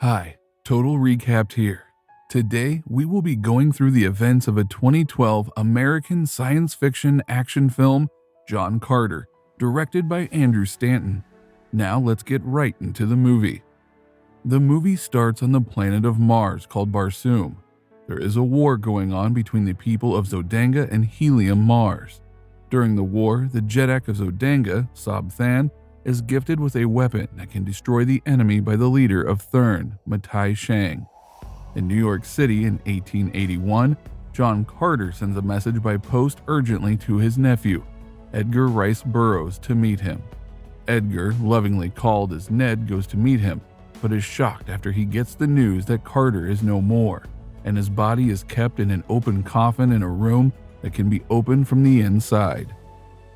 Hi, Total Recapped here. Today, we will be going through the events of a 2012 American science fiction action film, John Carter, directed by Andrew Stanton. Now let's get right into the movie. The movie starts on the planet of Mars called Barsoom. There is a war going on between the people of Zodanga and Helium Mars. During the war, the Jeddak of Zodanga, Sab Than, is gifted with a weapon that can destroy the enemy by the leader of Thern, Matai Shang. In New York City in 1881, John Carter sends a message by post urgently to his nephew, Edgar Rice Burroughs, to meet him. Edgar, lovingly called as Ned, goes to meet him, but is shocked after he gets the news that Carter is no more, and his body is kept in an open coffin in a room that can be opened from the inside.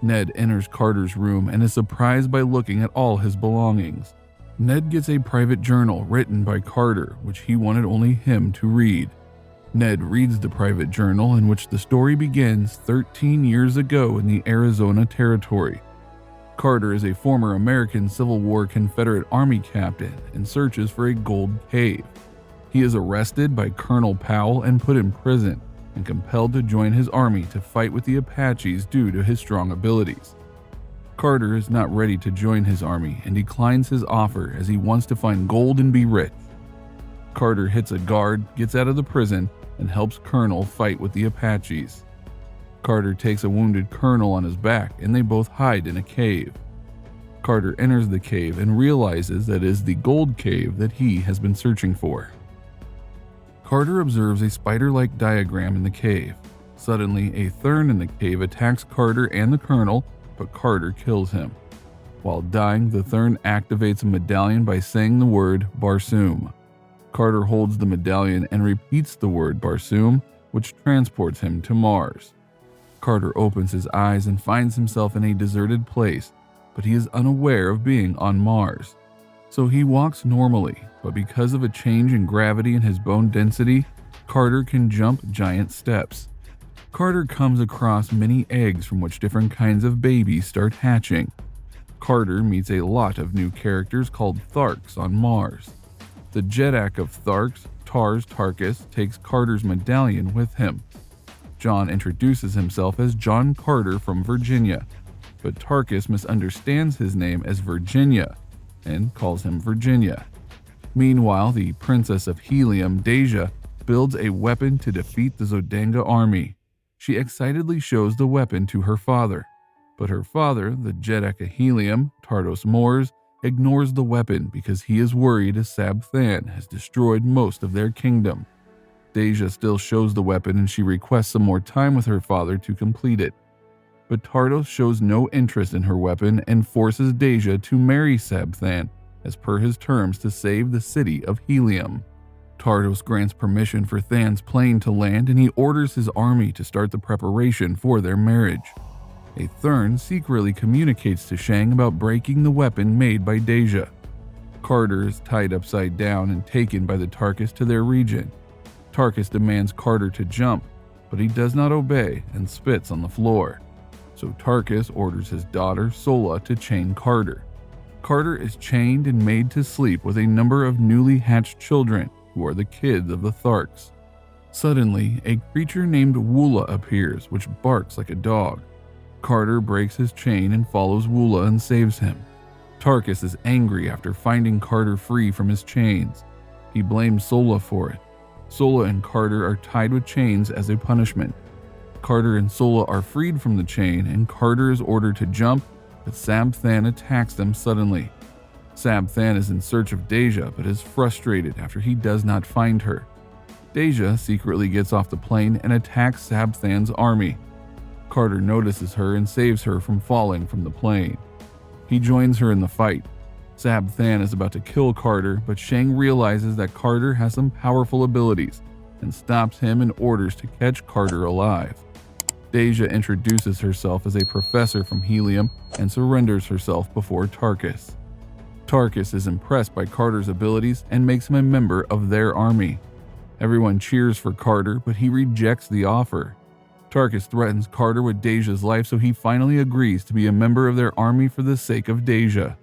Ned enters Carter's room and is surprised by looking at all his belongings. Ned gets a private journal written by Carter, which he wanted only him to read. Ned reads the private journal, in which the story begins 13 years ago in the Arizona Territory. Carter is a former American Civil War Confederate Army captain and searches for a gold cave. He is arrested by Colonel Powell and put in prison, and compelled to join his army to fight with the Apaches due to his strong abilities. Carter is not ready to join his army and declines his offer as he wants to find gold and be rich. Carter hits a guard, gets out of the prison, and helps Colonel fight with the Apaches. Carter takes a wounded Colonel on his back and they both hide in a cave. Carter enters the cave and realizes that it is the gold cave that he has been searching for. Carter observes a spider-like diagram in the cave. Suddenly, a Thern in the cave attacks Carter and the Colonel, but Carter kills him. While dying, the Thern activates a medallion by saying the word Barsoom. Carter holds the medallion and repeats the word Barsoom, which transports him to Mars. Carter opens his eyes and finds himself in a deserted place, but he is unaware of being on Mars. So he walks normally, but because of a change in gravity in his bone density, Carter can jump giant steps. Carter comes across many eggs from which different kinds of babies start hatching. Carter meets a lot of new characters called Tharks on Mars. The Jeddak of Tharks, Tars Tarkas, takes Carter's medallion with him. John introduces himself as John Carter from Virginia, but Tarkas misunderstands his name as Virginia and calls him Virginia. Meanwhile, the Princess of Helium, Deja, builds a weapon to defeat the Zodanga army. She excitedly shows the weapon to her father, but her father, the Jeddak of Helium, Tardos Mors, ignores the weapon because he is worried as Sab Than has destroyed most of their kingdom. Deja still shows the weapon and she requests some more time with her father to complete it. But Tardos shows no interest in her weapon and forces Deja to marry Sab Than, as per his terms, to save the city of Helium. Tardos grants permission for Than's plane to land and he orders his army to start the preparation for their marriage. A Thern secretly communicates to Shang about breaking the weapon made by Deja. Carter is tied upside down and taken by the Tarkas to their region. Tarkas demands Carter to jump, but he does not obey and spits on the floor. So Tarkas orders his daughter, Sola, to chain Carter. Carter is chained and made to sleep with a number of newly hatched children, who are the kids of the Tharks. Suddenly, a creature named Woola appears, which barks like a dog. Carter breaks his chain and follows Woola and saves him. Tarkas is angry after finding Carter free from his chains. He blames Sola for it. Sola and Carter are tied with chains as a punishment. Carter and Sola are freed from the chain and Carter is ordered to jump, but Sab Than attacks them suddenly. Sab Than is in search of Deja but is frustrated after he does not find her. Deja secretly gets off the plane and attacks Sab Than's army. Carter notices her and saves her from falling from the plane. He joins her in the fight. Sab Than is about to kill Carter, but Shang realizes that Carter has some powerful abilities and stops him and orders to catch Carter alive. Deja introduces herself as a professor from Helium and surrenders herself before Tarkas. Tarkas is impressed by Carter's abilities and makes him a member of their army. Everyone cheers for Carter, but he rejects the offer. Tarkas threatens Carter with Deja's life, so he finally agrees to be a member of their army for the sake of Deja.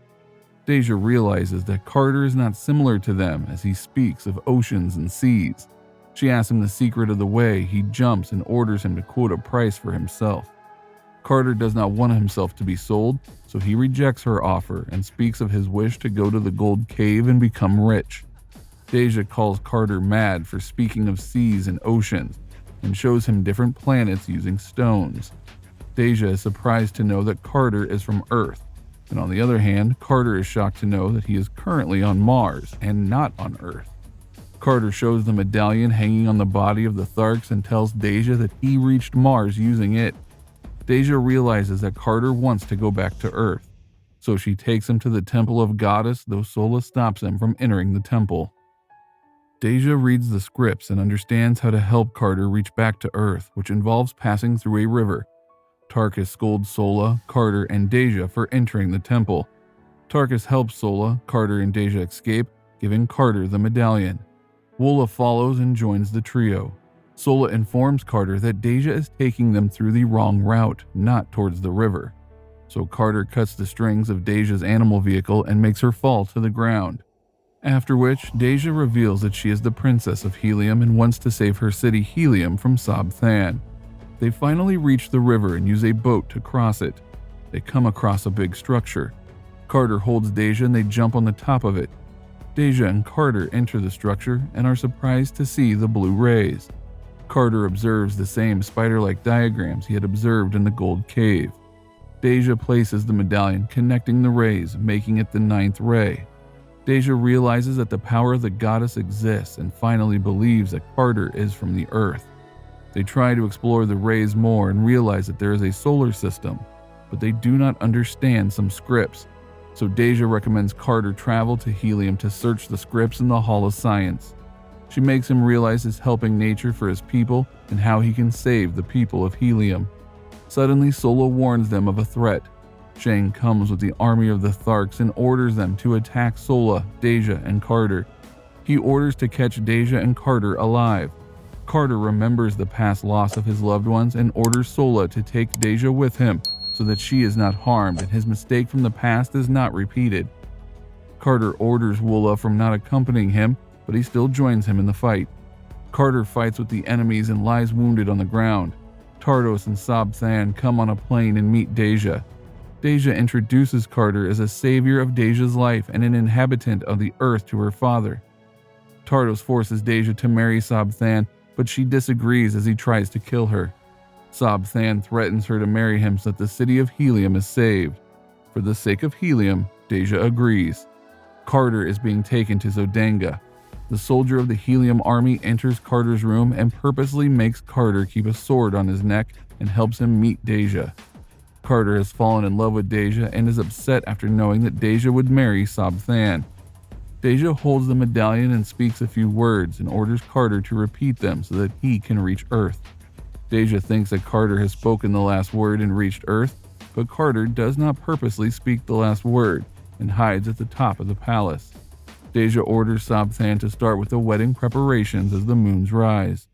Deja realizes that Carter is not similar to them as he speaks of oceans and seas. She asks him the secret of the way. He jumps and orders him to quote a price for himself. Carter does not want himself to be sold, so he rejects her offer and speaks of his wish to go to the gold cave and become rich. Deja calls Carter mad for speaking of seas and oceans and shows him different planets using stones. Deja is surprised to know that Carter is from Earth, and on the other hand, Carter is shocked to know that he is currently on Mars and not on Earth. Carter shows the medallion hanging on the body of the Tharks and tells Deja that he reached Mars using it. Deja realizes that Carter wants to go back to Earth, so she takes him to the Temple of Goddess, though Sola stops him from entering the temple. Deja reads the scripts and understands how to help Carter reach back to Earth, which involves passing through a river. Tarkas scolds Sola, Carter, and Deja for entering the temple. Tarkas helps Sola, Carter, and Deja escape, giving Carter the medallion. Wola follows and joins the trio. Sola informs Carter that Deja is taking them through the wrong route, not towards the river. So Carter cuts the strings of Deja's animal vehicle and makes her fall to the ground. After which, Deja reveals that she is the Princess of Helium and wants to save her city Helium from Sab Than. They finally reach the river and use a boat to cross it. They come across a big structure. Carter holds Deja and they jump on the top of it. Deja and Carter enter the structure and are surprised to see the blue rays. Carter observes the same spider-like diagrams he had observed in the gold cave. Deja places the medallion connecting the rays, making it the 9th ray. Deja realizes that the power of the goddess exists and finally believes that Carter is from the Earth. They try to explore the rays more and realize that there is a solar system, but they do not understand some scripts, so Deja recommends Carter travel to Helium to search the scripts in the Hall of Science. She makes him realize his helping nature for his people and how he can save the people of Helium. Suddenly, Sola warns them of a threat. Shang comes with the army of the Tharks and orders them to attack Sola, Deja, and Carter. He orders to catch Deja and Carter alive. Carter remembers the past loss of his loved ones and orders Sola to take Deja with him so that she is not harmed and his mistake from the past is not repeated. Carter orders Wola from not accompanying him, but he still joins him in the fight. Carter fights with the enemies and lies wounded on the ground. Tardos and Sab Than come on a plane and meet Deja. Deja introduces Carter as a savior of Deja's life and an inhabitant of the Earth to her father. Tardos forces Deja to marry Sab Than, but she disagrees as he tries to kill her. Sab Than threatens her to marry him so that the city of Helium is saved. For the sake of Helium, Deja agrees. Carter is being taken to Zodanga. The soldier of the Helium army enters Carter's room and purposely makes Carter keep a sword on his neck and helps him meet Deja. Carter has fallen in love with Deja and is upset after knowing that Deja would marry Sab Than. Deja holds the medallion and speaks a few words and orders Carter to repeat them so that he can reach Earth. Deja thinks that Carter has spoken the last word and reached Earth, but Carter does not purposely speak the last word and hides at the top of the palace. Deja orders Sab Than to start with the wedding preparations as the moons rise.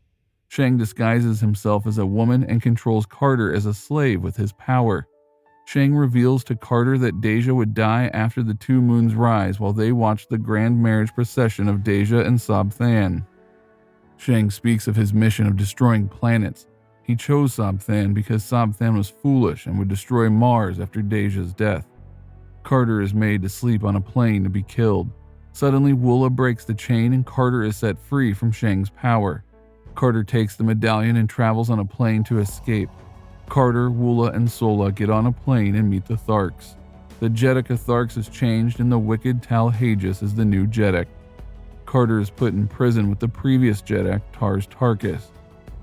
Shang disguises himself as a woman and controls Carter as a slave with his power. Shang reveals to Carter that Deja would die after the 2 moons rise while they watch the grand marriage procession of Deja and Sab Than. Shang speaks of his mission of destroying planets. He chose Sab Than because Sab Than was foolish and would destroy Mars after Deja's death. Carter is made to sleep on a plane to be killed. Suddenly, Wola breaks the chain and Carter is set free from Shang's power. Carter takes the medallion and travels on a plane to escape. Carter, Wola, and Sola get on a plane and meet the Tharks. The Jeddak of Tharks is changed and the wicked Tal Hages is the new Jeddak. Carter is put in prison with the previous Jeddak, Tars Tarkas.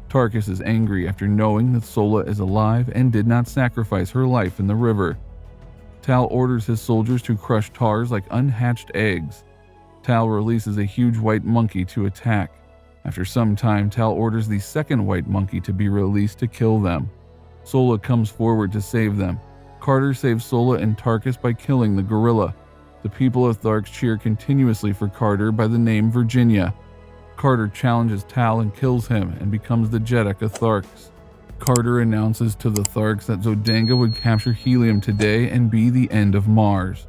Tarkas is angry after knowing that Sola is alive and did not sacrifice her life in the river. Tal orders his soldiers to crush Tars like unhatched eggs. Tal releases a huge white monkey to attack. After some time, Tal orders the second white monkey to be released to kill them. Sola comes forward to save them. Carter saves Sola and Tarkas by killing the gorilla. The people of Tharks cheer continuously for Carter by the name Virginia. Carter challenges Tal and kills him and becomes the Jeddak of Tharks. Carter announces to the Tharks that Zodanga would capture Helium today and be the end of Mars.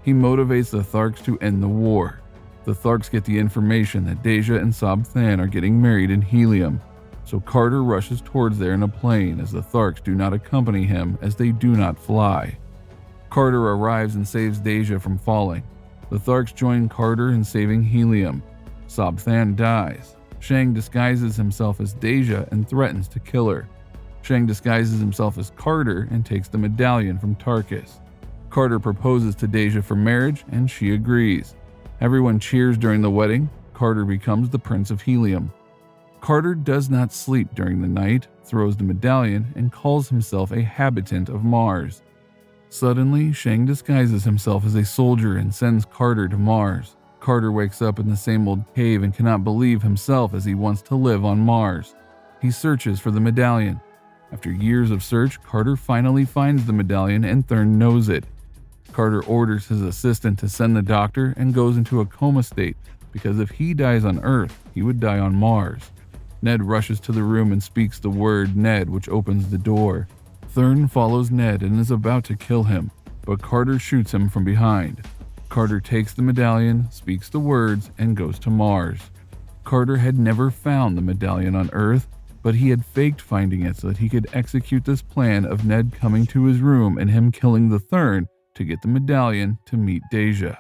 He motivates the Tharks to end the war. The Tharks get the information that Deja and Sab Than are getting married in Helium, so Carter rushes towards there in a plane as the Tharks do not accompany him as they do not fly. Carter arrives and saves Deja from falling. The Tharks join Carter in saving Helium. Sab Than dies. Shang disguises himself as Deja and threatens to kill her. Shang disguises himself as Carter and takes the medallion from Tarkas. Carter proposes to Deja for marriage and she agrees. Everyone cheers during the wedding. Carter becomes the Prince of Helium. Carter does not sleep during the night, throws the medallion, and calls himself a habitant of Mars. Suddenly, Shang disguises himself as a soldier and sends Carter to Mars. Carter wakes up in the same old cave and cannot believe himself as he wants to live on Mars. He searches for the medallion. After years of search, Carter finally finds the medallion and Thern knows it. Carter orders his assistant to send the doctor and goes into a coma state because if he dies on Earth, he would die on Mars. Ned rushes to the room and speaks the word Ned, which opens the door. Thern follows Ned and is about to kill him, but Carter shoots him from behind. Carter takes the medallion, speaks the words, and goes to Mars. Carter had never found the medallion on Earth, but he had faked finding it so that he could execute this plan of Ned coming to his room and him killing the Thern to get the medallion to meet Deja.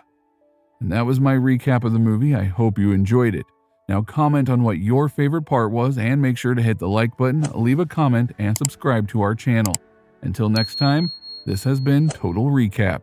And that was my recap of the movie. I hope you enjoyed it. Now comment on what your favorite part was and make sure to hit the like button, leave a comment, and subscribe to our channel. Until next time, this has been Total Recap.